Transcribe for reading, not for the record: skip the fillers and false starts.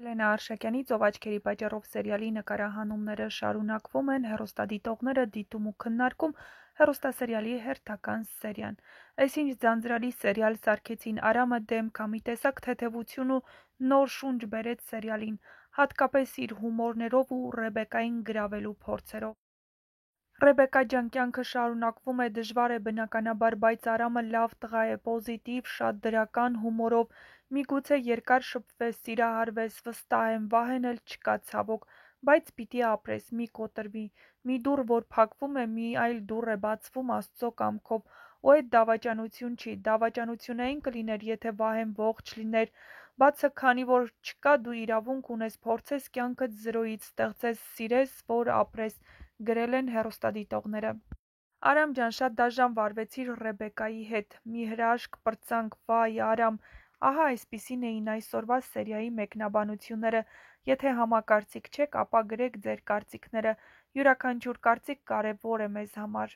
Էլենա Արշակյանի «Ծով աչքերի պատճառով» սերիալի նկարահանումները շարունակվում են, հեռուստադիտողները դիտում ու քննարկում հեռուստասերիալի հերթական սերիան։ Այսինչ ձանձրալի սերիալ սարքեցին Արամը դեմք ա մի տեսակ թեթևություն ու նոր շունչ բերեց սերիալին, հատկապես իր հումորներով ու Ռեբեկային գրավելու փորձերով։ Ռեբեկա ջան, կյանքը շարունակվում է, դժվար է բնականաբար, բայց Արամը լավ տղա է, պոզիտիվ, շատ դրական հումորով, միգուցե երկար շփվես, սիրահարվես, վստահ եմ, վահեն էլ չկա ցավոք, բայց պիտի ապրես, մի կոտրվի, մի դուռ որ փակվում է, մի այլ դուռ է բացվում Աստծո կամքով, ու այդ դավաճանություն չի, դավաճանությունային կլիներ, եթե Վահեն ողջ լիներ, բացը քանի որ չկա, դու իրավունք ունես փորձես կյանքդ զրոյից, ստեղծես, սիրես, որ ապրես, գրել են հեռուստադիտողները։ Արամ ջան, շատ դաժան վարվեցիր Ռեբեկայի հետ, մի հրաշք, պրծանք, վայ Արամ, ահա այսպիսին էին այսօրվա սերիայի մեկնաբանությունները, եթե համակարծիք չեք, ապա գրեք ձեր կարծիքները, յուրաքանչյուր կարծիք կարևոր է մեզ համար։